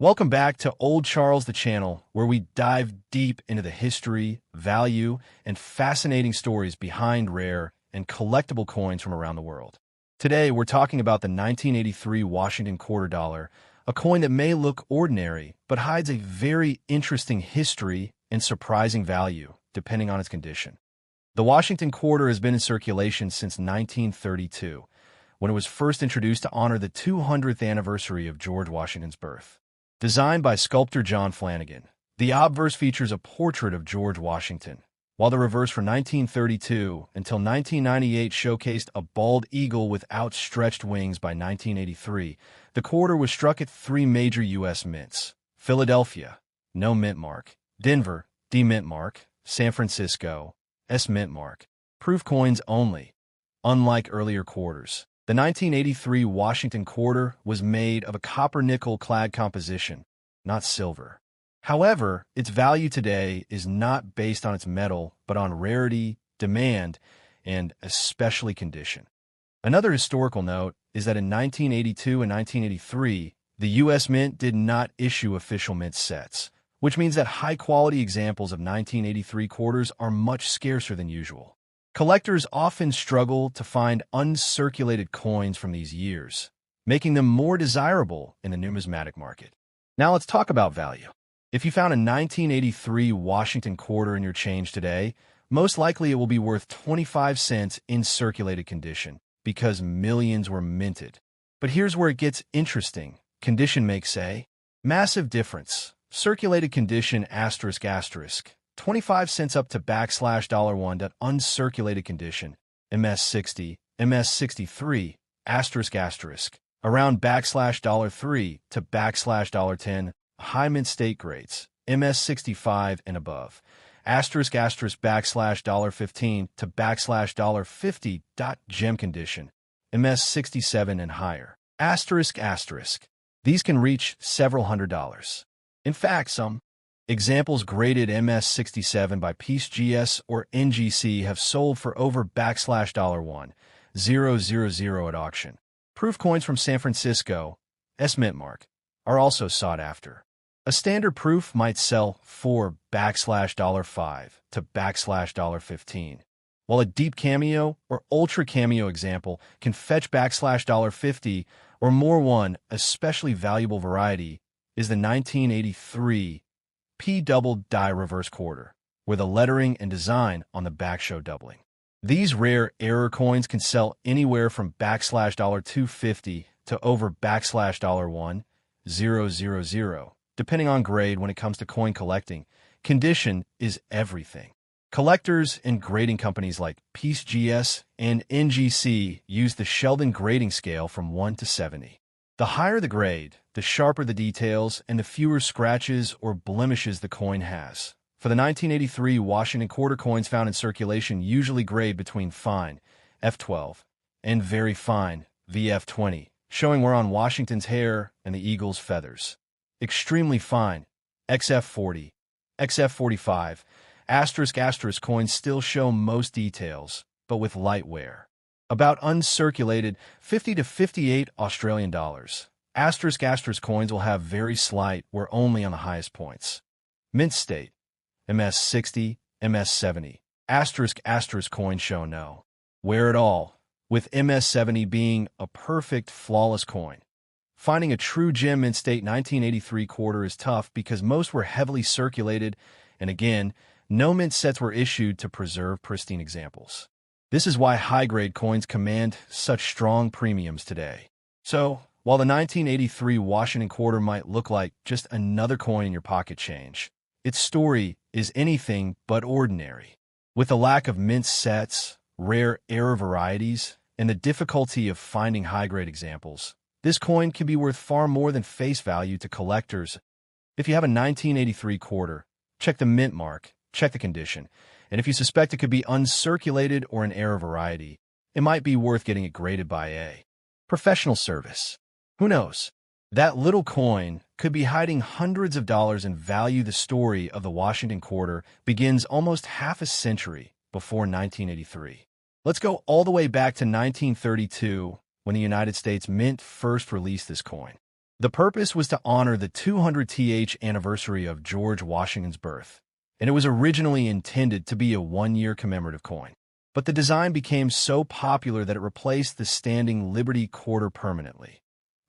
Welcome back to Old Charles the channel, where we dive deep into the history, value, and fascinating stories behind rare and collectible coins from around the world. Today, we're talking about the 1983 Washington quarter dollar, a coin that may look ordinary, but hides a very interesting history and surprising value, depending on its condition. The Washington quarter has been in circulation since 1932, when it was first introduced to honor the 200th anniversary of George Washington's birth. Designed by sculptor John Flanagan, the obverse features a portrait of George Washington, while the reverse from 1932 until 1998 showcased a bald eagle with outstretched wings. By 1983, the quarter was struck at three major U.S. mints: Philadelphia, no mint mark; Denver, D mint mark; San Francisco, S mint mark. Proof coins only. Unlike earlier quarters, the 1983 Washington quarter was made of a copper-nickel clad composition, not silver. However, its value today is not based on its metal, but on rarity, demand, and especially condition. Another historical note is that in 1982 and 1983, the U.S. Mint did not issue official mint sets, which means that high-quality examples of 1983 quarters are much scarcer than usual. Collectors often struggle to find uncirculated coins from these years, making them more desirable in the numismatic market. Now let's talk about value. If you found a 1983 Washington quarter in your change today, most likely it will be worth 25 cents in circulated condition, because millions were minted. But here's where it gets interesting. Condition makes a massive difference. Circulated condition ***, 25 cents up to $1. Uncirculated condition, MS60, MS63, ***, around $3 to $10. High mint state grades, MS65 and above, $15 to $50. Gem condition, MS67 and higher, ***. These can reach several $100s. In fact, some examples graded MS67 by Piece GS or NGC have sold for over $1,000 at auction. Proof coins from San Francisco, S mint mark, are also sought after. A standard proof might sell for $5 to $15, while a deep cameo or ultra cameo example can fetch $50 or more. One especially valuable variety is the 1983 P double die reverse quarter, where the lettering and design on the back show doubling. These rare error coins can sell anywhere from $250 to over $1,000, depending on grade. When it comes to coin collecting, condition is everything. Collectors and grading companies like Piece GS and NGC use the Sheldon grading scale from 1 to 70. The higher the grade, the sharper the details and the fewer scratches or blemishes the coin has. For the 1983 Washington quarter, coins found in circulation usually grade between fine, F12, and very fine, VF20, showing wear on Washington's hair and the eagle's feathers. Extremely fine, XF40, XF45, ***, coins still show most details, but with light wear. About uncirculated, 50 to 58 Australian dollars. ***, coins will have very slight wear only on the highest points. Mint state, MS60, MS70. ***, coins show no wear at all, with MS70 being a perfect, flawless coin. Finding a true gem mint state 1983 quarter is tough because most were heavily circulated, and again, no mint sets were issued to preserve pristine examples. This is why high-grade coins command such strong premiums today. So, while the 1983 Washington quarter might look like just another coin in your pocket change, its story is anything but ordinary. With the lack of mint sets, rare error varieties, and the difficulty of finding high-grade examples, this coin can be worth far more than face value to collectors. If you have a 1983 quarter, check the mint mark, check the condition, and if you suspect it could be uncirculated or an error variety, it might be worth getting it graded by a professional service. Who knows? That little coin could be hiding hundreds of dollars in value. The story of the Washington quarter begins almost half a century before 1983. Let's go all the way back to 1932, when the United States Mint first released this coin. The purpose was to honor the 200th anniversary of George Washington's birth, and it was originally intended to be a one-year commemorative coin. But the design became so popular that it replaced the standing Liberty quarter permanently.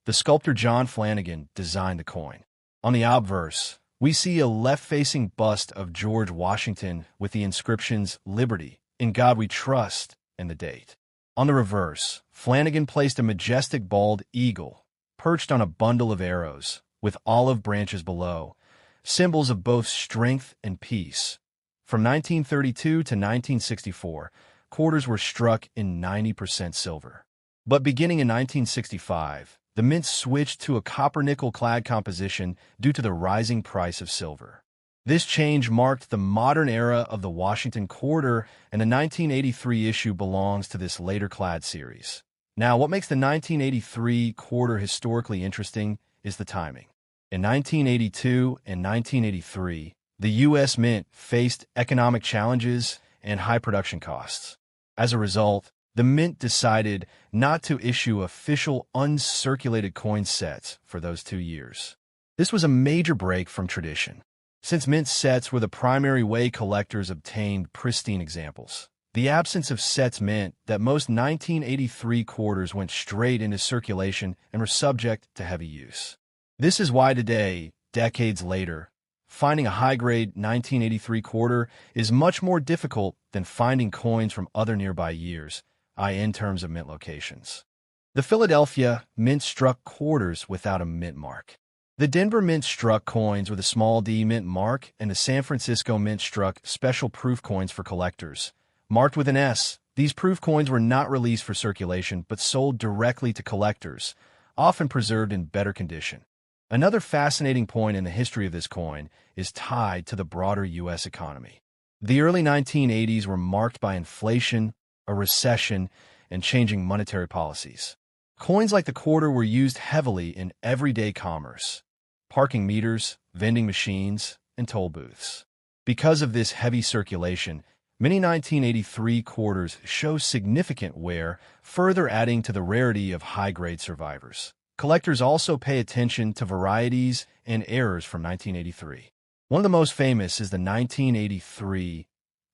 The sculptor John Flanagan designed the coin. On the obverse, we see a left-facing bust of George Washington with the inscriptions "Liberty, in God we trust," and the date. On the reverse, Flanagan placed a majestic bald eagle, perched on a bundle of arrows, with olive branches below, symbols of both strength and peace. From 1932 to 1964, quarters were struck in 90% silver. But beginning in 1965, the mint switched to a copper-nickel clad composition due to the rising price of silver. This change marked the modern era of the Washington quarter, and the 1983 issue belongs to this later clad series. Now, what makes the 1983 quarter historically interesting is the timing. In 1982 and 1983, the U.S. Mint faced economic challenges and high production costs. As a result, the Mint decided not to issue official uncirculated coin sets for those 2 years. This was a major break from tradition, since mint sets were the primary way collectors obtained pristine examples. The absence of sets meant that most 1983 quarters went straight into circulation and were subject to heavy use. This is why today, decades later, finding a high-grade 1983 quarter is much more difficult than finding coins from other nearby years, i.e. in terms of mint locations. The Philadelphia Mint struck quarters without a mint mark. The Denver Mint struck coins with a small d mint mark, and the San Francisco Mint struck special proof coins for collectors, marked with an S. These proof coins were not released for circulation but sold directly to collectors, often preserved in better condition. Another fascinating point in the history of this coin is tied to the broader U.S. economy. The early 1980s were marked by inflation, a recession, and changing monetary policies. Coins like the quarter were used heavily in everyday commerce: parking meters, vending machines, and toll booths. Because of this heavy circulation, many 1983 quarters show significant wear, further adding to the rarity of high-grade survivors. Collectors also pay attention to varieties and errors from 1983. One of the most famous is the 1983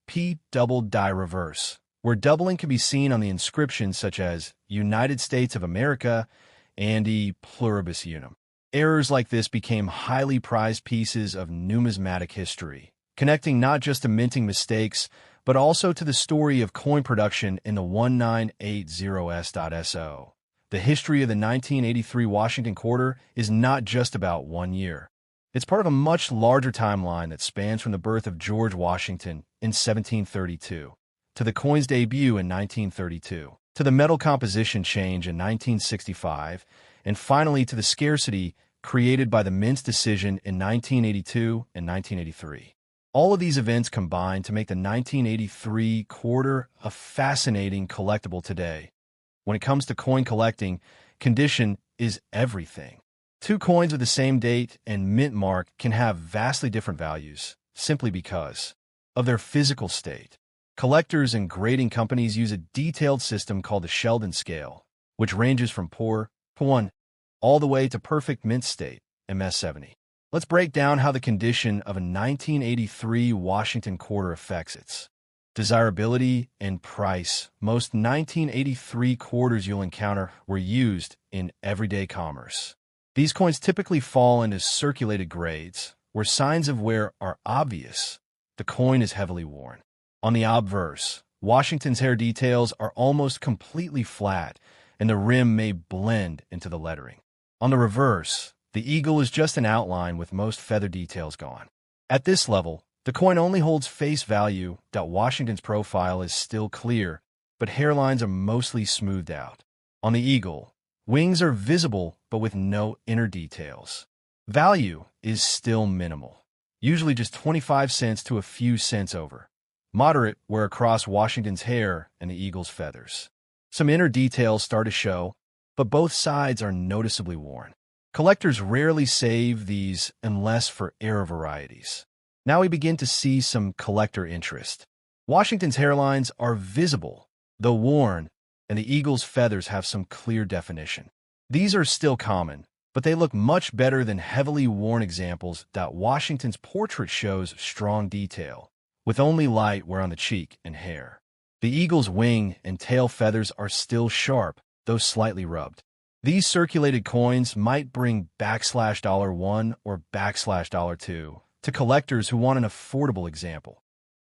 P double die reverse, where doubling can be seen on the inscriptions such as United States of America and E pluribus unum. Errors like this became highly prized pieces of numismatic history, connecting not just to minting mistakes, but also to the story of coin production in the 1980s.so. The history of the 1983 Washington quarter is not just about 1 year. It's part of a much larger timeline that spans from the birth of George Washington in 1732, to the coin's debut in 1932, to the metal composition change in 1965, and finally to the scarcity created by the mint's decision in 1982 and 1983. All of these events combine to make the 1983 quarter a fascinating collectible today. When it comes to coin collecting, condition is everything. Two coins with the same date and mint mark can have vastly different values, simply because of their physical state. Collectors and grading companies use a detailed system called the Sheldon scale, which ranges from poor, P1, all the way to perfect mint state, MS70. Let's break down how the condition of a 1983 Washington quarter affects its desirability and price. Most 1983 quarters you'll encounter were used in everyday commerce. These coins typically fall into circulated grades, where signs of wear are obvious. The coin is heavily worn. On the obverse, Washington's hair details are almost completely flat, and the rim may blend into the lettering. On the reverse, the eagle is just an outline with most feather details gone. At this level, the coin only holds face value. Washington's profile is still clear, but hairlines are mostly smoothed out. On the eagle, wings are visible but with no inner details. Value is still minimal, usually just 25 cents to a few cents over. Moderate wear across Washington's hair and the eagle's feathers. Some inner details start to show, but both sides are noticeably worn. Collectors rarely save these unless for error varieties. Now we begin to see some collector interest. Washington's hairlines are visible, though worn, and the eagle's feathers have some clear definition. These are still common, but they look much better than heavily worn examples. Washington's portrait shows strong detail, with only light wear on the cheek and hair. The eagle's wing and tail feathers are still sharp, though slightly rubbed. These circulated coins might bring $1 or $2 to collectors who want an affordable example.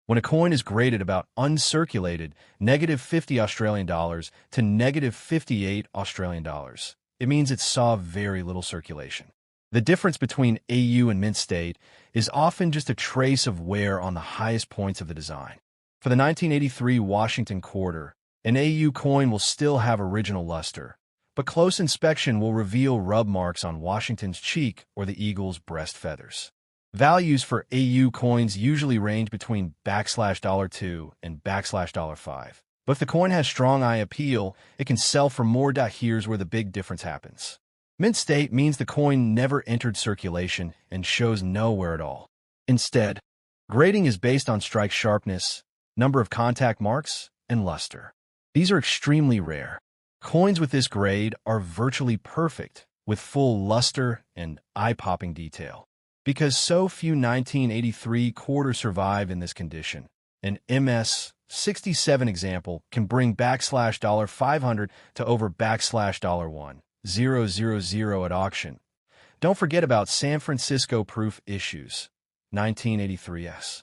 When a coin is graded about uncirculated, -50 Australian dollars to -58 Australian dollars, it means it saw very little circulation. The difference between AU and mint state is often just a trace of wear on the highest points of the design. For the 1983 Washington quarter, an AU coin will still have original luster, but close inspection will reveal rub marks on Washington's cheek or the eagle's breast feathers. Values for AU coins usually range between $2 and $5. But if the coin has strong eye appeal, it can sell for more. Here's where the big difference happens. Mint state means the coin never entered circulation and shows no wear at all. Instead, grading is based on strike sharpness, number of contact marks, and luster. These are extremely rare. Coins with this grade are virtually perfect, with full luster and eye-popping detail. Because so few 1983 quarters survive in this condition, an MS-67 example can bring $500 to over $1,000 at auction. Don't forget about San Francisco proof issues, 1983s.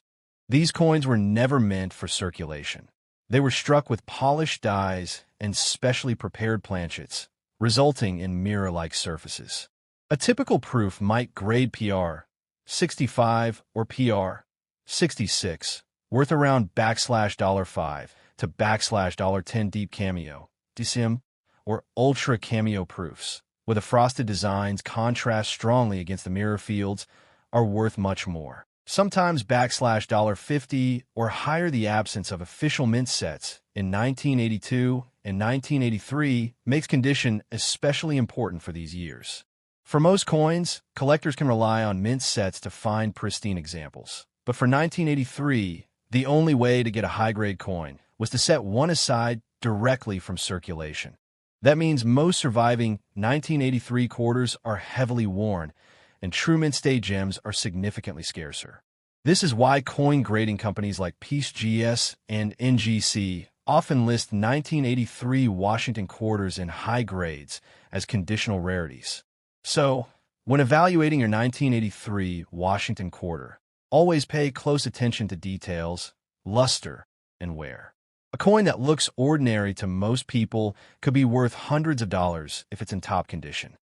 These coins were never meant for circulation. They were struck with polished dies and specially prepared planchets, resulting in mirror-like surfaces. A typical proof might grade PR 65 or PR 66, worth around $5 to $10 deep cameo, DCM, or ultra cameo proofs, where the frosted designs contrast strongly against the mirror fields, are worth much more. Sometimes $50 or higher. The absence of official mint sets in 1982 and 1983 makes condition especially important for these years. For most coins, collectors can rely on mint sets to find pristine examples. But for 1983, the only way to get a high-grade coin was to set one aside directly from circulation. That means most surviving 1983 quarters are heavily worn, and true mint state gems are significantly scarcer. This is why coin grading companies like PeaceGS and NGC often list 1983 Washington quarters in high grades as conditional rarities. So, when evaluating your 1983 Washington quarter, always pay close attention to details, luster, and wear. A coin that looks ordinary to most people could be worth hundreds of dollars if it's in top condition.